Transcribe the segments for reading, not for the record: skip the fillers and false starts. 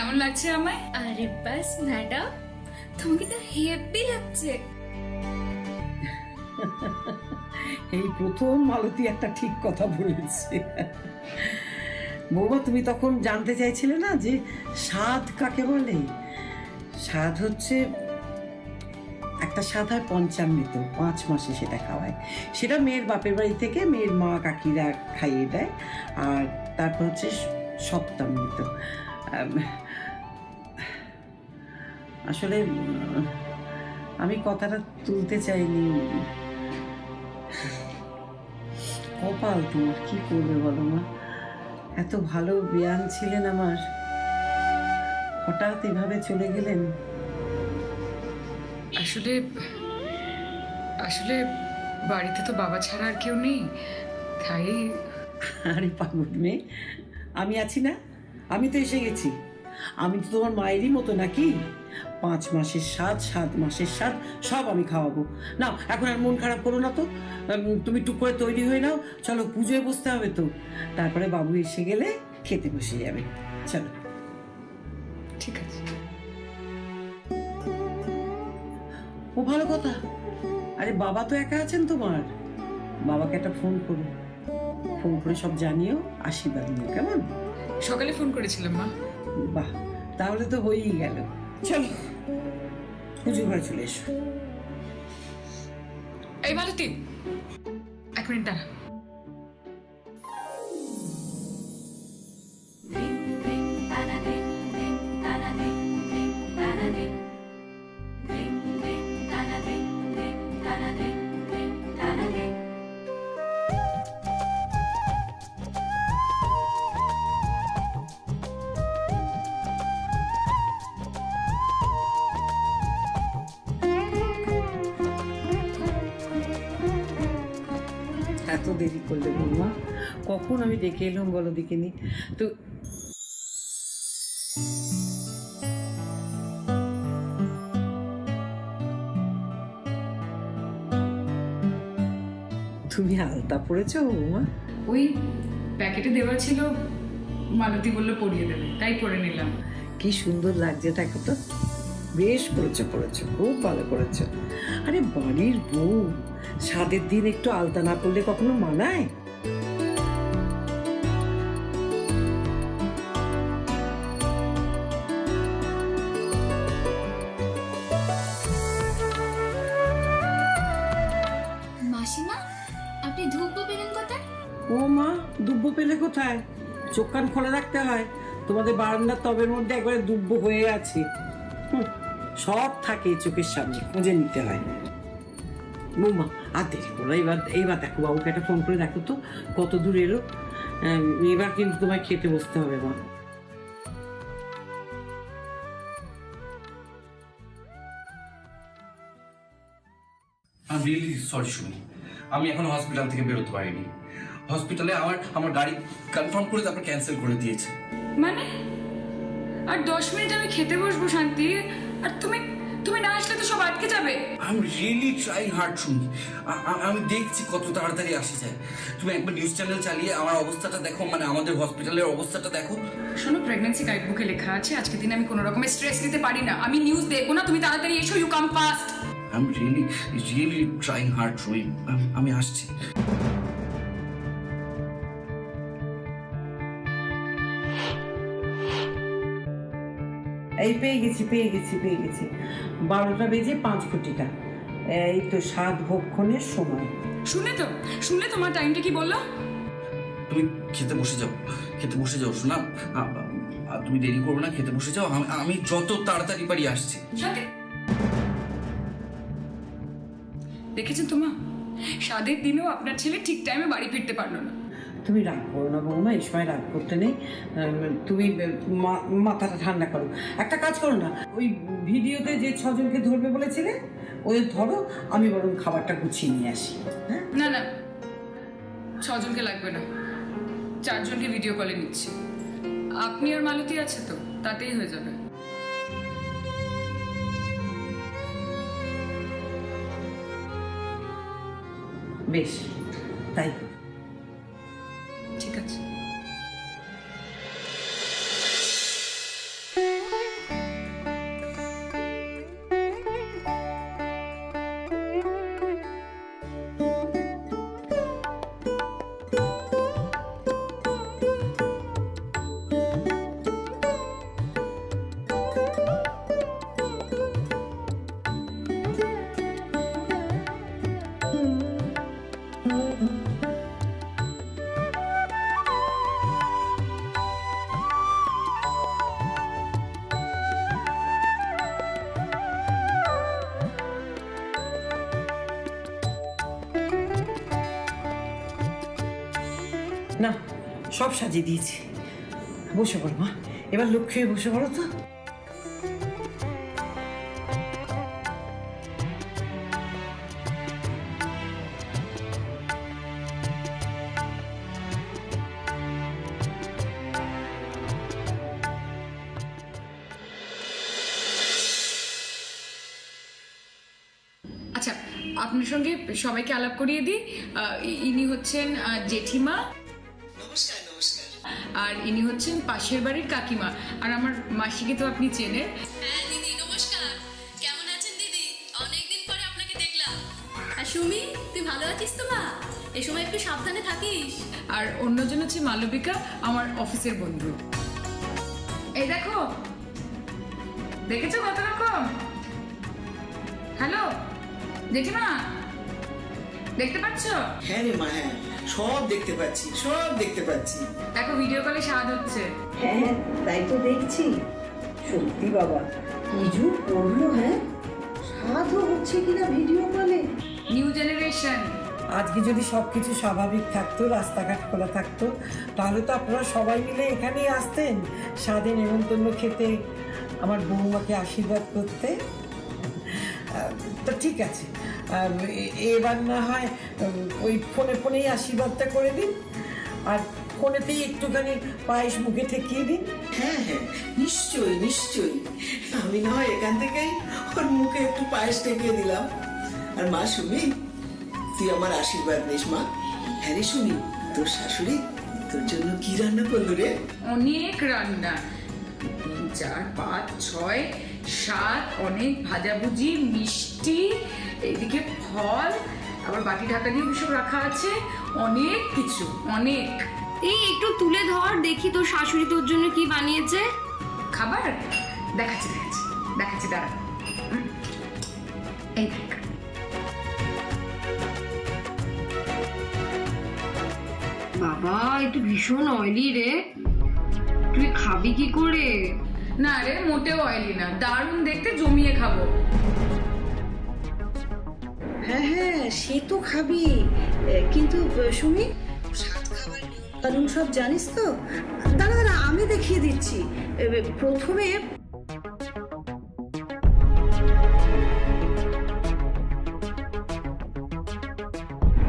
কেমন লাগছে আমায়? আরে বাস ম্যাডাম, তোমাকে তো হেভি লাগছে। এই প্রথম মালতী একটা ঠিক কথা বলেছে। বৌমা, তুমি তখন জানতে চাইছিলে না যে স্বাদ কাকে বলে? স্বাদ হচ্ছে একটা স্বাদ হয় পঞ্চামৃত, 5 মাসে সেটা খাওয়ায়। সেটা মেয়ের বাপের বাড়ি থেকে মেয়ের মা কাকিরা খাইয়ে দেয়। আর তারপর হচ্ছে সপ্তামৃত। আসলে আমি কথাটা তুলতে চাইনি। কপাল তোমার, কি করবে বলো মা? এত ভালো বিয়ান ছিলেন আমার, হঠাৎ এভাবে চলে গেলেন। আসলে আসলে বাড়িতে তো বাবা ছাড়া আর কেউ নেই, তাই। আরে পাগল মেয়ে, আমি আছি না? আমি তো এসে গেছি। আমি তো তোমার মায়েরই মতো নাকি? 5 মাসের স্বাদ, 7 মাসের স্বাদ সব আমি খাওয়াবো। না, এখন আর মন খারাপ করো না তো। তুমি টুক করে তৈরি হয়ে নাও, চলো পুজোয় বসতে হবে তো। তারপরে বাবু এসে গেলে খেতে বসে যাবে। চলো। ঠিক আছে। ও ভালো কথা। আরে বাবা তো একা আছেন তোমার, বাবাকে একটা ফোন করো। ফোন করে সব জানিও, আশীর্বাদ নিও, কেমন? সকালে ফোন করেছিলাম মা। বাহ, তাহলে তো হয়েই গেল। চলো পুজো ঘরে চলে এসো। এই মালতী, 1 মিনিট দাঁড়া। এত দেরি করলে বৌমা? কখন আমি ডেকে এলাম বলো দেখিনি তো। তুমি আলতা পড়েছো বৌমা? ওই প্যাকেটে দেওয়া ছিল, মালতী বললো পরিয়ে দেবে, তাই পরে নিলাম। কি সুন্দর লাগছে, দেখো তো। বেশ করেছো, খুব ভালো করেছো। আরে বাড়ির বউ, স্বাদের দিন একটু আলতা না পড়লে কখনো মানায়? মাসিমা, আপনি ধূপ পেলেন কোথায়? ও মা, দুব্বো পেলে কোথায়? চোখ কান খোলা রাখতে হয়। তোমাদের বারান্দার টবের মধ্যে একবারে দুব্বো হয়ে আছে। সব থাকে চোখের সামনে, খুঁজে নিতে হয়। বৌমা আর দেরি করো, এইবার দেখো বাবুকে একটা ফোন করে দেখো তো কত দূর এলো। এবার কিন্তু তোমায় খেতে বসতে হবে মা। আমি রিয়েলি সরি সুমি, আমি এখন হসপিটাল থেকে বেরোতে পারিনি। হসপিটালে আমার গাড়ি কনফার্ম করে তারপর ক্যান্সেল করে দিয়েছে। মানে আর 10 মিনিট আমি খেতে বসবো শান্তি, আর তুমি তুমি না আসলে তো সব আটকে যাবে। I am really trying hard Sumi. আমি দেখছি কত তাড়াতাড়ি আসা যায়। তুমি একবার নিউজ চ্যানেল চালিয়ে আমার অবস্থাটা দেখো, মানে আমাদের হসপিটালের অবস্থাটা দেখো। শোনো, প্রেগন্যান্সি গাইড বুকে লেখা আছে আজকে দিনে আমি কোনো রকমের স্ট্রেস নিতে পারি না। আমি নিউজ দেখবো না, তুমি তাড়াতাড়ি এসো, you come fast. I am really trying hard Sumi. আমি আসছি। এই পেয়ে গেছি 12টা বেজে 5 ঘটিকা। এই তো 7 ভক্ষণের সময়। শুনলে তোমার টাইমটা কি বললো? তুমি খেতে বসে যাও শোনা। তুমি দেরি করবে না, খেতে বসে যাও। আমি যত তাড়াতাড়ি পারি আসছি। দেখেছেন তোমা, স্বাদের দিনেও আপনার ছেলে ঠিক টাইমে বাড়ি ফিরতে পারলো না। তুমি রাগ করো না বৌমা, এই সময় রাগ করতে নেই। তুমি মাথাটা ঠান্ডা করো। একটা কাজ করো না, ওই ভিডিওতে যে 6 জনকে ধরবে বলেছিলে ওদের ধরো, আমি বরং খাবারটা গুছিয়ে নিয়ে আসি। হ্যাঁ না 6 জনকে লাগবে না, 4 জনকে ভিডিও কলে নিচ্ছি। আপনি আর মালতী আছে তো, তাতেই হয়ে যাবে। বেশ, তাই ঠিক আছে। না, সব সাজিয়ে দিয়েছি। বসে পড়ো মা, এবার লক্ষ্মী হয়ে বসে পড়ো তো। আচ্ছা, আপনার সঙ্গে সবাইকে আলাপ করিয়ে দিই। ইনি হচ্ছেন জেঠিমা, নমস্কার। নমস্কার। আর ইনি হচ্ছেন পাশের বাড়ির কাকিমা। আর আমার মাসিকে তো আপনি চেনেন। হ্যাঁ দিদি, নমস্কার। কেমন আছেন দিদি? অনেকদিন পরে আপনাকে দেখলাম। আর সুমি, তুই ভালো আছিস তো মা? এই সময় একটু সাবধানে থাকিস। আর অন্যজন হচ্ছে মালবিকা, আমার অফিসের বন্ধু। এই দেখো, দেখেছো কত রকম। হ্যালো জেঠিমা, দেখতে পাচ্ছ? হ্যাঁ রে মা, হ্যাঁ সব দেখতে পাচ্ছি, সব দেখতে পাচ্ছি। দেখো ভিডিও কলে স্বাদ হচ্ছে। হ্যাঁ, তাই তো দেখছি। সত্যি বাবা, কি যুগ পড়লো। হ্যাঁ, সাধু হচ্ছে কিনা ভিডিও কলে। New generation. আজকে যদি সবকিছু স্বাভাবিক থাকতো, রাস্তাঘাট খোলা থাকতো, তাহলে তো আপনারা সবাই মিলে এখানেই আসতেন স্বাদে নেমন্তন্ন খেতে, আমার বৌমাকে আশীর্বাদ করতে। তো ঠিক আছে, এবার না হয় ওই ফোনে ফোনেই আশীর্বাদটা করে দিন, আর ফোনেতেই একটুখানি পায়েস মুখে ঠেকিয়ে দিন। হ্যাঁ হ্যাঁ, নিশ্চয়ই নিশ্চয়ই। আমি না হয় এখান থেকেই ওর মুখে একটু পায়েস টেকিয়ে দিলাম। আর মা সুমি, তুই আমার আশীর্বাদ নিস মা। হ্যাঁ রে সুমি, তোর শাশুড়ি তোর জন্য কি রান্না করলো রে? অনেক রান্না, 3, 4, 5, 6, 7, অনেক ভাজাভুজি, মিষ্টি, এইদিকে ফল, আবার বাটি ঢাকা দিয়ে সব রাখা আছে। অনেক কিছু, অনেক। এই একটু তুলে ধর দেখি তোর শাশুড়ি তোর জন্য কি বানিয়েছে। খাবার দেখাচ্ছি দেখাচ্ছি দেখাচ্ছি, দাঁড়া। এই দেখ, বাবা একটু ভীষণ অয়েলি রে, তুই খাবি কি করে? না রে, মোটেও অয়েলি না, দারুণ দেখতে, জমিয়ে খাবো। হ্যাঁ হ্যাঁ, সে তো খাবি, কিন্তু সুমি, সাত খাবার কারণ সব জানিস তো? দাঁড়া দাঁড়া, আমি দেখিয়ে দিচ্ছি। প্রথমে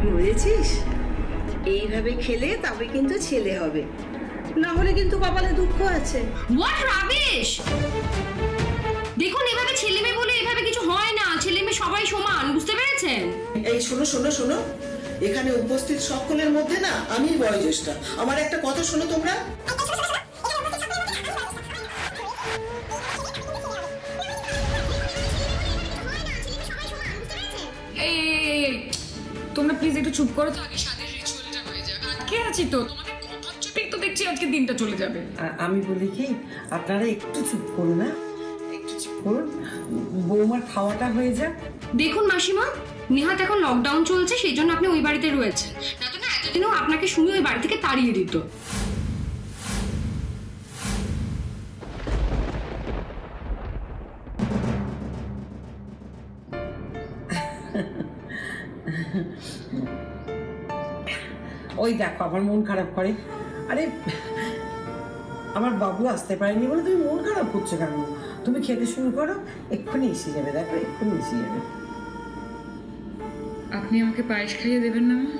বুঝেছিস, এইভাবে খেলে তবে কিন্তু ছেলে হবে, না হলে কিন্তু কপালে দুঃখ আছে। What rubbish! দেখুন, এভাবে ছেলে মেয়ে বলে এভাবে কিছু হয় না। ছেলে মেয়ে সবাই সমান, বুঝতে পেরেছেন? এই শোনো শোনো শোনো, এখানে উপস্থিত সকলের মধ্যে না আমি বয়োজ্যেষ্ঠা। আমার একটা কথা শোনো তোমরা। এই এই, এই, তোমরা প্লিজ একটু চুপ করো তো, আগে স্বাদের রিচুয়ালটা হয়ে যাক। আটকে আছি তো, তোমাদের কথার চোটেই তো দেখছি আজকে দিনটা চলে যাবে। আমি বলি কি, আপনারা একটু চুপ করুন না, একটু চুপ করুন, বৌমার খাওয়াটা হয়ে যাক। দেখুন মাসিমা, নেহাত এখন লকডাউন চলছে, সেই জন্য আপনি ওই বাড়িতে রয়েছেন। না তো না এতদিনও আপনাকে শুনে ওই বাড়ি থেকে তাড়িয়ে দিত। ওই দেখো, আমার মন খারাপ করে। আরে, আমার বাবু আসতে পারেনি বলে তুমি মন খারাপ করছো কেন? তুমি খেতে শুরু করো, এক্ষুনি এসে যাবে। দেখো, এক্ষুনি এসে যাবে। আপনি আমাকে পায়েস খাইয়ে দেবেন না মা?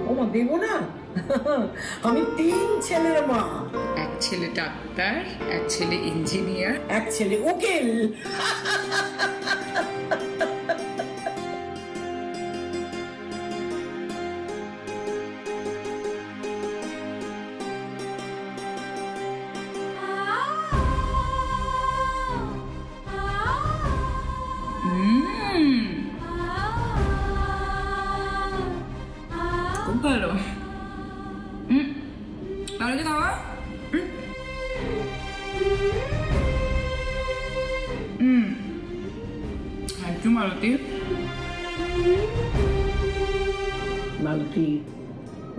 ও মা, দেবো না? আমি 3 ছেলের মা। এক ছেলে ডাক্তার, এক ছেলে ইঞ্জিনিয়ার, এক ছেলে উকিল। খুব ভালো। ভালো যে খাওয়া। একটু মালতী। মালতী,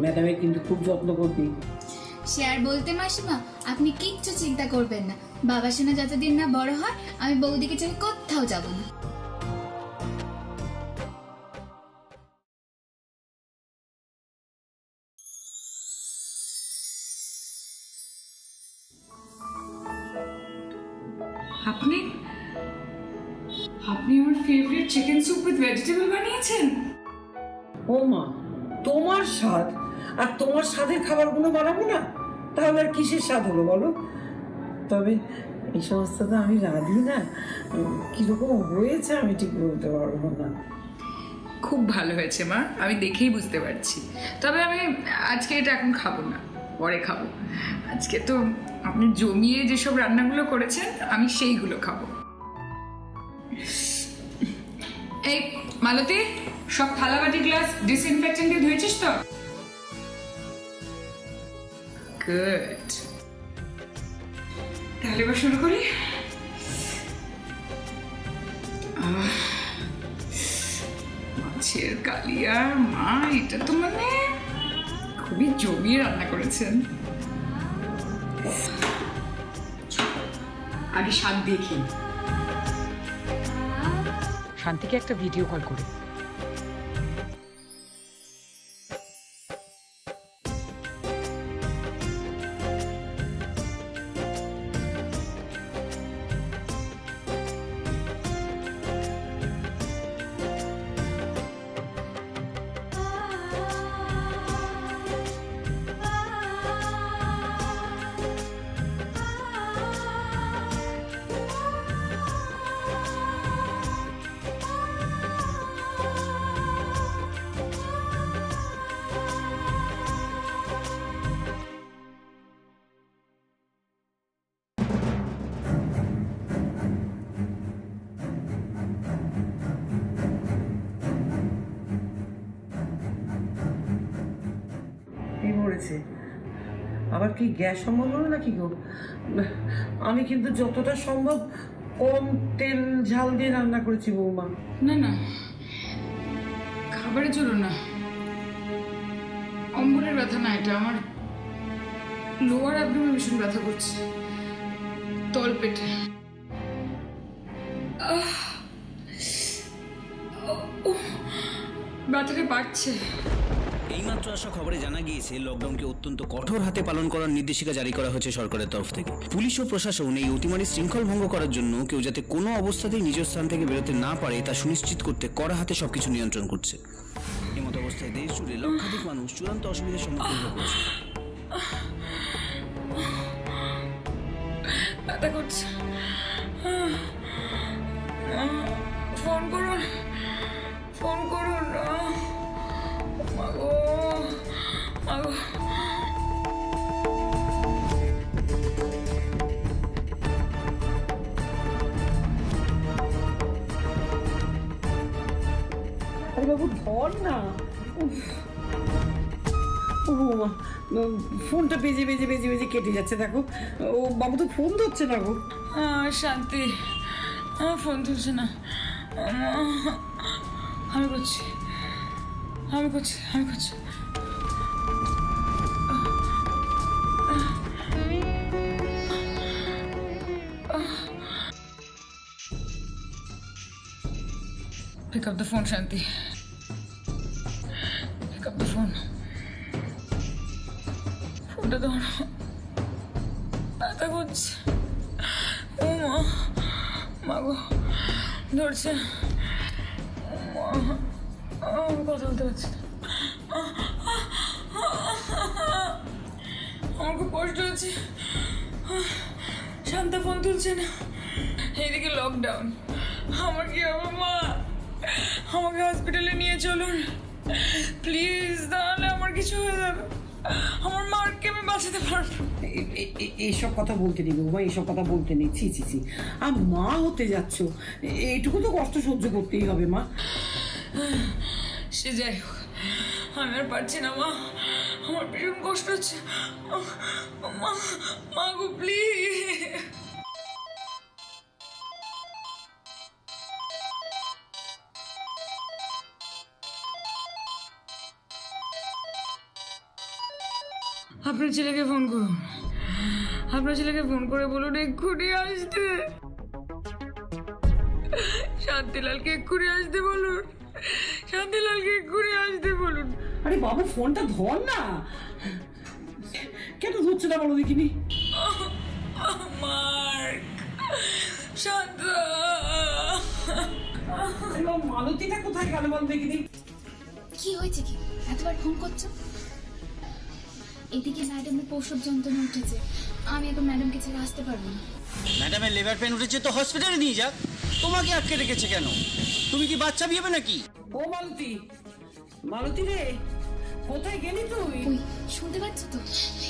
ম্যাডামের কিন্তু খুব যত্ন করবি। সে আর বলতে মাসিমা, আপনি কিচ্ছু চিন্তা করবেন না। বাবা সোনা যতদিন না বড় হয়, আমি বৌদিকে ছেড়ে কোথাও যাব না। আপনি আপনি আমার favourite chicken soup with vegetable বানিয়েছেন? ও মা, তোমার স্বাদ আর তোমার স্বাদের খাবারগুলো বানাবো না, তাহলে আর কিসের স্বাদ হলো বলো? তবে এই সমস্ত তো আমি রাঁধি না, কিরকম হয়েছে আমি ঠিক বলতে পারবো না। খুব ভালো হয়েছে মা, আমি দেখেই বুঝতে পারছি। তবে আমি আজকে এটা এখন খাবো না, পরে খাবো। আজকে তো আপনি জমিয়ে যেসব রান্নাগুলো করেছেন আমি সেইগুলো খাবো। এই মালতী, সব থালাবাটি গ্লাস ডিসইনফেক্টেন্ট দিয়ে ধুয়েছিস তো? গুড, তাহলে এবার শুরু করি। মাছের কালিয়া, মা এটা তো মানে খুবই জমিয়ে রান্না করেছেন। আগে স্বাদ দেখি। শান্তিকে একটা ভিডিও কল করে। কি পড়েছে আবার? কি গ্যাস সম্ভব হলো নাকি গো? আমি কিন্তু যতটা সম্ভব কম তেল ঝাল দিয়ে রান্না করেছি বৌমা। না না, খাবারের জন্য না, অম্বলের ব্যথা না, এটা আমার লোয়ার অ্যাবডোমেন ভীষণ ব্যথা করছে, তল পেটে। ব্যথাটা বাড়ছে। এইমাত্র আসা খবরে জানা গিয়েছে লকডাউনকে অত্যন্ত কঠোর হাতে পালন করার নির্দেশিকা জারি করা হয়েছে সরকারের তরফ থেকে। পুলিশ ও প্রশাসন এই অতিমারী শৃঙ্খল ভঙ্গ করার জন্য কেউ যাতে কোনো অবস্থাতেই নিজের স্থান থেকে বেরোতে না পারে তা সুনিশ্চিত করতে কড়া হাতে সবকিছু নিয়ন্ত্রণ করছে। এমত অবস্থায় দেশ জুড়ে লক্ষাধিক মানুষ চূড়ান্ত অসুবিধার সম্মুখীন হচ্ছে। ব্যথা করছে, ফোন করুন, ফোন করুন। মাগো মাগো, আরে বাবু ধর না। ও বৌমা, ফোনটা বেজে বেজে বেজে বেজে কেটে যাচ্ছে, দেখো। ও বাবু তো ফোন ধরছে না গো। শান্তি, আমার ফোন তুলছে না। আমি করছি, আমি করছি, আমি করছি। Pick up the phone, Shanti. Pick up the phone. ফোনটা ধর, ব্যথা করছে। ও মা, মাগো ধরছে। আমি কথা বলতে পারছি না, আমার খুব কষ্ট হচ্ছে। শান্তা ফোন তুলছে না, এইদিকে লকডাউন। আমার কি হবে মা? আমাকে হসপিটালে নিয়ে চলুন প্লিজ, তাহলে আমার কিছু হয়ে যাবে। আমার মাকে আমি বাঁচাতে পারবো। এইসব কথা বলতে নেই বৌমা, এইসব কথা বলতে নেই। ছি ছি ছি, আর মা হতে যাচ্ছ, এইটুকু তো কষ্ট সহ্য করতেই হবে মা। সে যাই হোক, আমি আর পারছি না মা, আমার ভীষণ কষ্ট হচ্ছে। মা, মা গো প্লিজ। আপনার ছেলেকে ফোন করুন, আপনার ছেলেকে ফোন করে বলুন এক্ষুনি আসতে। শান্তিলালকে এক্ষুনি আসতে বলুন, শান্তিলালকে এক্ষুনি আসতে বলুন। আরে বাবু ফোনটা ধর না, কেন ধরছে না বলো দেখিনি। মার্ক, শান্তা মালতীটা কোথায় গেল বল দেখিনি? কি হয়েছে কি এতবার ফোন করছো? এদিকে ম্যাডামের প্রসব যন্ত্রণা উঠেছে, আমি এখন ম্যাডামকে ছেড়ে আসতে পারবো না। ম্যাডামের লিভার পেন উঠেছে তো হসপিটালে নিয়ে যাক, তোমাকে আটকে রেখেছে কেন? তুমি কি বাচ্চা বিয়েবে নাকি? ও মালতী, মালতী রে, কোথায় গেলি তুই? ওই শুনতে পাচ্ছ তো,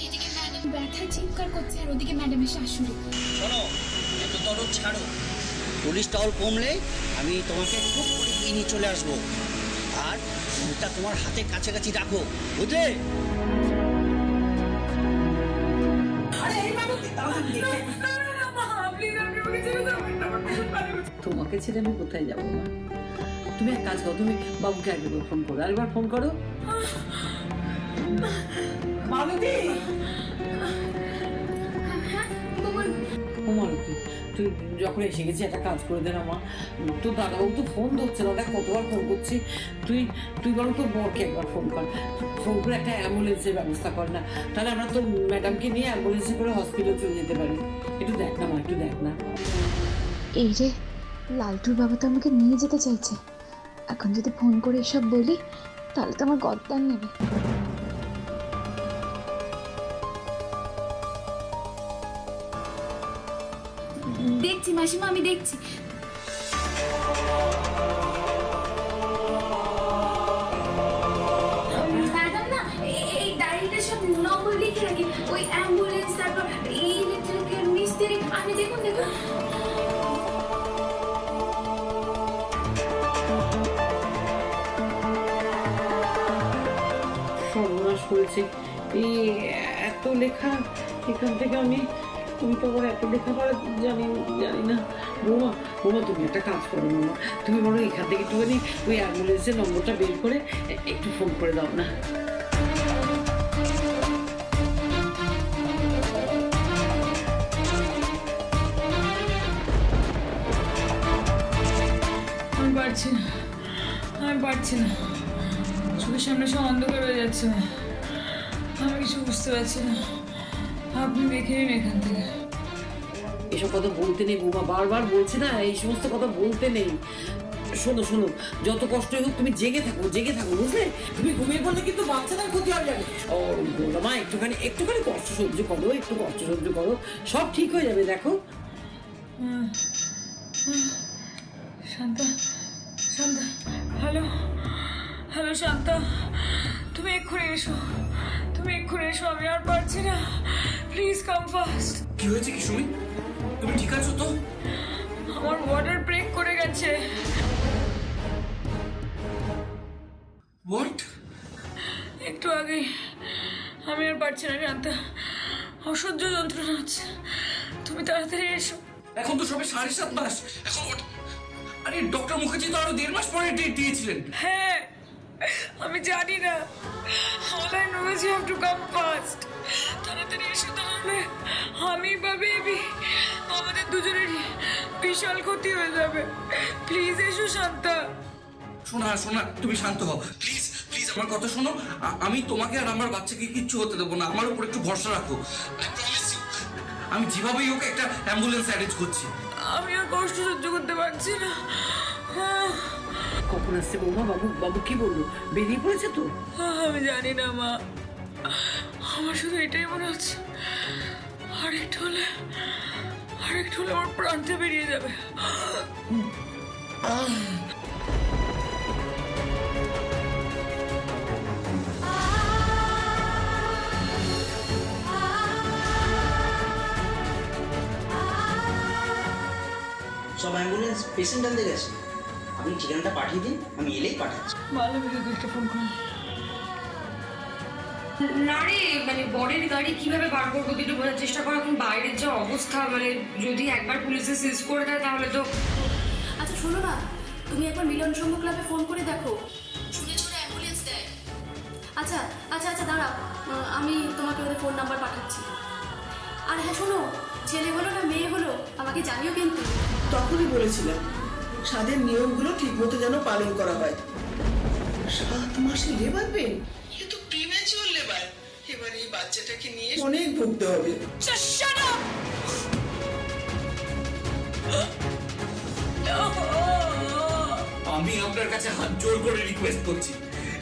এদিকে ম্যাডাম ব্যথায় চিৎকার করছে আর ওদিকে ম্যাডামের শাশুড়ি। শোনো, একটু দরদ ছাড়ো, পুলিশ টহল কমলে আমি তোমাকে খুব করে নিয়ে চলে আসবো, আর ফোনটা তোমার হাতে কাছাকাছি রাখো, বুঝলে? তোমাকে ছেড়ে আমি কোথায় যাবো মা? তুমি এক কাজ করো, তুমি বাবুকে আগে ফোন করো, আরেকবার ফোন করো। মালতী, ও মালতী, তুই যখন এসে গেছি একটা কাজ করে দে না মা। তোর দাদাবাবু তো ফোন ধরছে না, দেখ কতবার ফোন করছি। তুই বরং তোর বরকে একবার ফোন কর, ফোন করে একটা অ্যাম্বুলেন্সের ব্যবস্থা কর না, তাহলে আমরা তোর ম্যাডামকে নিয়ে অ্যাম্বুলেন্সে করে হসপিটাল চলে যেতে পারি। একটু দেখ না মা, একটু দেখ না। এই রে, লালটুর বাবা তো আমাকে নিয়ে যেতে চাইছে, এখন যদি ফোন করে এসব বলি তাহলে তো আমার গদ্দান নেবে। দেখছি মাসিমা, আমি দেখছি। ম্যাডাম না, এই ডায়েরিতে সব নম্বর লিখে রাখি, ওই অ্যাম্বুলেন্স, তারপর ইলেকট্রিকের মিস্ত্রি, আমি দেখুন। সর্বনাশ করেছে এই এত লেখা, এখান থেকে তুমি তো আবার এত লেখা পড়া জানি না। বৌমা, তুমি একটা কাজ করো মামা, তুমি বলো এখান থেকে একটুখানি ওই অ্যাম্বুলেন্সের নম্বরটা বের করে একটু ফোন করে দাও না। আমি পারছি না, চোখের সামনে সব অন্ধকার হয়ে যাচ্ছে, আমি কিছু বুঝতে পারছি না। আপনি দেখে নিন এখান থেকে। এসব কথা বলতে নেই বৌমা, বারবার বলছি না, এই সমস্ত কথা বলতে নেই। শোনো, যত কষ্টই হোক তুমি জেগে থাকো, বুঝলে? তুমি ঘুমিয়ে পড়লে কিন্তু বাচ্চাদের ক্ষতি হয়ে যাবে। ও মা, একটুখানি কষ্ট সহ্য করো, সব ঠিক হয়ে যাবে। দেখো শান্তা, হ্যালো শান্তা, তুমি এক্ষুনি এসো, আমি আর পারছি না, প্লিজ কাম ফাস্ট। কি হয়েছে কি সুমি? তুমি ঠিক আছো তো? আমার ওয়াটার ব্রেক করে গেছে। হোয়াট? একটু আগে। আমি আর পারছি না শান্তা, অসহ্য যন্ত্রণা হচ্ছে, তুমি তাড়াতাড়ি এসো। এখন তো সবে 7.5 মাস। এখন আরে ডক্টর মুখার্জি তো আরো 1.5 মাস পরে ডেট দিয়েছিলেন। হ্যাঁ, আমি জানি না, all I know is you have to come fast. তাড়াতাড়ি এসো, তাহলে আমি বা বেবি আমাদের দুজনেরই বিশাল ক্ষতি হয়ে যাবে। প্লিজ এসো শান্তা। শোনা, তুমি শান্ত হও প্লিজ, আমার কথা শোনো। আমি তোমাকে আর আমার বাচ্চাকে কিচ্ছু হতে দেবো না, আমার উপর একটু ভরসা রাখো। I promise you, আমি যেভাবেই হোক একটা অ্যাম্বুলেন্স অ্যারেঞ্জ করছি। আমি আর কষ্ট সহ্য করতে পারছি না। কখন আসছে বৌমা? বাবু কি বললো? বেরিয়ে পড়েছে তো? আমি জানি না মা, আমার শুধু এটাই মনে হচ্ছে আরেকটু হলে আমার প্রাণটা বেরিয়ে যাবে। সব অ্যাম্বুলেন্স পেশেন্ট আনতে গেছে, আপনি ঠিকানাটা পাঠিয়ে দিন, আমি এলেই পাঠাচ্ছি। ভালো ভিডিও একটা ফোন করুন। না রে, মানে বরের গাড়ি কিভাবে বার করবো তুই একটু বোঝার চেষ্টা কর। এখন বাইরের যা অবস্থা, মানে যদি একবার পুলিশে সিজ করে দেয় তাহলে তো। আচ্ছা শোনো না, তুমি একবার মিলন সংঘ ক্লাবে ফোন করে দেখো, শুনেছি ওরা অ্যাম্বুলেন্স দেয়। আচ্ছা দাঁড়াও, আমি তোমাকে ওদের ফোন নাম্বার পাঠাচ্ছি। আর হ্যাঁ শোনো, ছেলে হলো না মেয়ে হলো আমাকে জানিও কিন্তু। তখনই বলেছিলাম স্বাদের নিয়মগুলো ঠিক মতো যেন পালন করা হয়। 7 মাসে লেবার পেন, এ তো প্রিম্যাচিওর লেবার। এবার এই বাচ্চাটাকে নিয়ে অনেক ভুগতে হবে। আমি আপনার কাছে হাত জোর করে রিকোয়েস্ট করছি,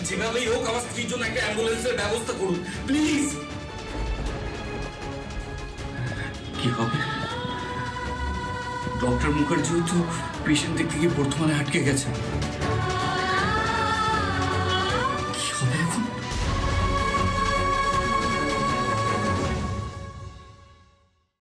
যেভাবেই হোক আমার স্ত্রীর জন্য একটা অ্যাম্বুলেন্সের ব্যবস্থা করুন প্লিজ। কি হবে? ডক্টর মুখার্জিও তো পেশেন্ট দেখতে গিয়ে বর্তমানে আটকে গেছে।